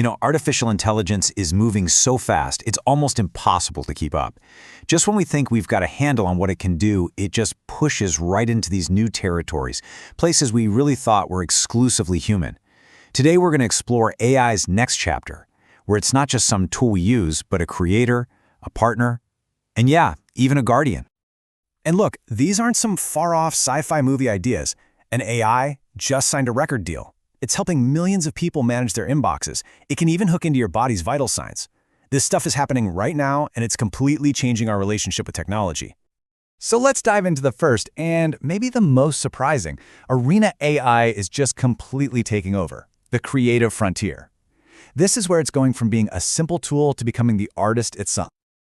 Artificial intelligence is moving so fast, it's almost impossible to keep up. Just when we think we've got a handle on what it can do, it just pushes right into these new territories, places we really thought were exclusively human. Today, we're going to explore AI's next chapter, where it's not just some tool we use, but a creator, a partner, and yeah, even a guardian. And look, these aren't some far-off sci-fi movie ideas. An AI just signed a record deal. It's helping millions of people manage their inboxes. It can even hook into your body's vital signs. This stuff is happening right now, and it's completely changing our relationship with technology. So let's dive into the first, and maybe the most surprising. Arena AI is just completely taking over, the creative frontier. This is where it's going from being a simple tool to becoming the artist itself.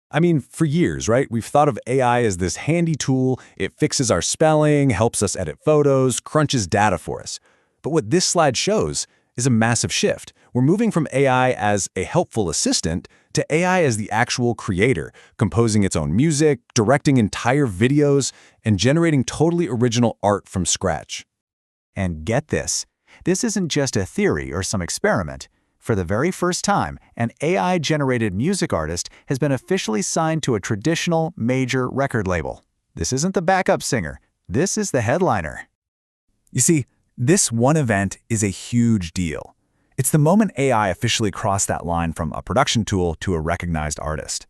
I mean, for years, right? We've thought of AI as this handy tool. It fixes our spelling, helps us edit photos, crunches data for us. But what this slide shows is a massive shift. We're moving from AI as a helpful assistant to AI as the actual creator, composing its own music, directing entire videos, and generating totally original art from scratch. And get this isn't just a theory or some experiment. For the very first time, an AI-generated music artist has been officially signed to a traditional major record label. This isn't the backup singer. This is the headliner. You see, this one event is a huge deal. It's the moment AI officially crossed that line from a production tool to a recognized artist.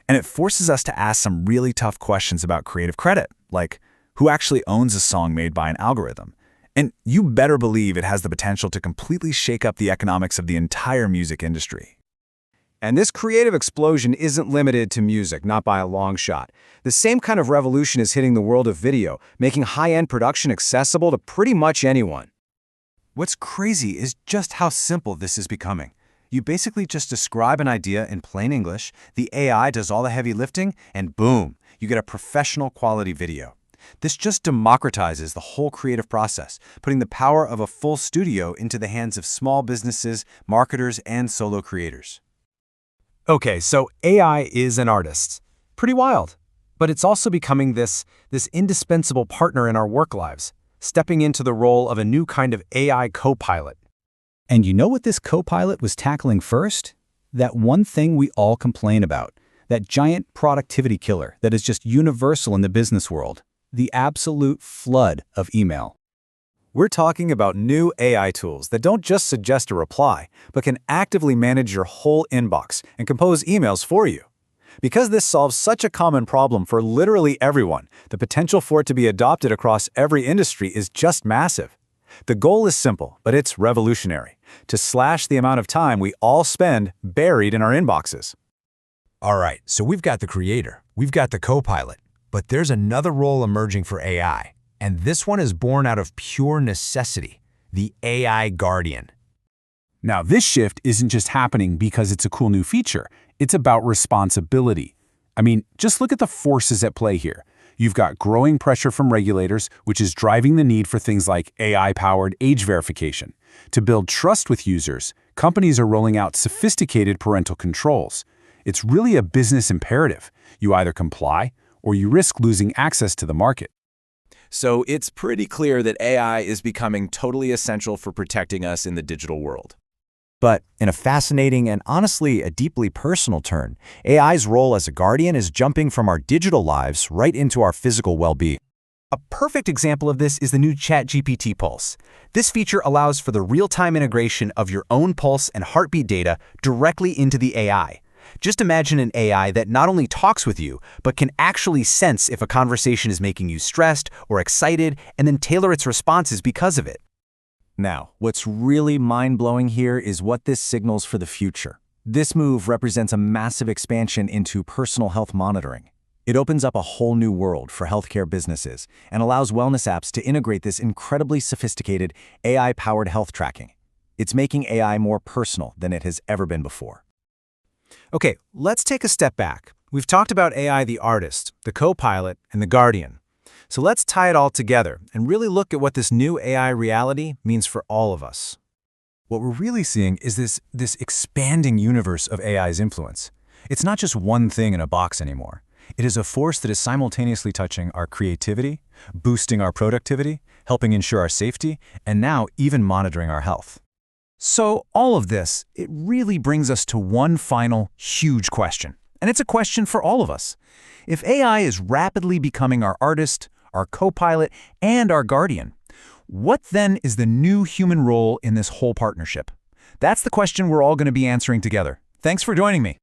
And it forces us to ask some really tough questions about creative credit, like who actually owns a song made by an algorithm? And you better believe it has the potential to completely shake up the economics of the entire music industry. And this creative explosion isn't limited to music, not by a long shot. The same kind of revolution is hitting the world of video, making high-end production accessible to pretty much anyone. What's crazy is just how simple this is becoming. You basically just describe an idea in plain English, the AI does all the heavy lifting, and boom, you get a professional quality video. This just democratizes the whole creative process, putting the power of a full studio into the hands of small businesses, marketers, and solo creators. Okay, so AI is an artist. Pretty wild. But it's also becoming this indispensable partner in our work lives, stepping into the role of a new kind of AI co-pilot. And you know what this co-pilot was tackling first? That one thing we all complain about, that giant productivity killer that is just universal in the business world, the absolute flood of email. We're talking about new AI tools that don't just suggest a reply, but can actively manage your whole inbox and compose emails for you. Because this solves such a common problem for literally everyone, the potential for it to be adopted across every industry is just massive. The goal is simple, but it's revolutionary: to slash the amount of time we all spend buried in our inboxes. All right, so we've got the creator, we've got the co-pilot, but there's another role emerging for AI. And this one is born out of pure necessity, the AI guardian. Now, this shift isn't just happening because it's a cool new feature. It's about responsibility. I mean, just look at the forces at play here. You've got growing pressure from regulators, which is driving the need for things like AI-powered age verification. To build trust with users, companies are rolling out sophisticated parental controls. It's really a business imperative. You either comply or you risk losing access to the market. So it's pretty clear that AI is becoming totally essential for protecting us in the digital world. But in a fascinating and honestly a deeply personal turn, AI's role as a guardian is jumping from our digital lives right into our physical well-being. A perfect example of this is the new ChatGPT Pulse. This feature allows for the real-time integration of your own pulse and heartbeat data directly into the AI. Just imagine an AI that not only talks with you, but can actually sense if a conversation is making you stressed or excited and then tailor its responses because of it. Now, what's really mind-blowing here is what this signals for the future. This move represents a massive expansion into personal health monitoring. It opens up a whole new world for healthcare businesses and allows wellness apps to integrate this incredibly sophisticated AI-powered health tracking. It's making AI more personal than it has ever been before. Okay, let's take a step back. We've talked about AI the artist, the co-pilot, and the guardian. So let's tie it all together and really look at what this new AI reality means for all of us. What we're really seeing is this expanding universe of AI's influence. It's not just one thing in a box anymore. It is a force that is simultaneously touching our creativity, boosting our productivity, helping ensure our safety, and now even monitoring our health. So all of this, it really brings us to one final, huge question. And it's a question for all of us. If AI is rapidly becoming our artist, our co-pilot, and our guardian, what then is the new human role in this whole partnership? That's the question we're all going to be answering together. Thanks for joining me.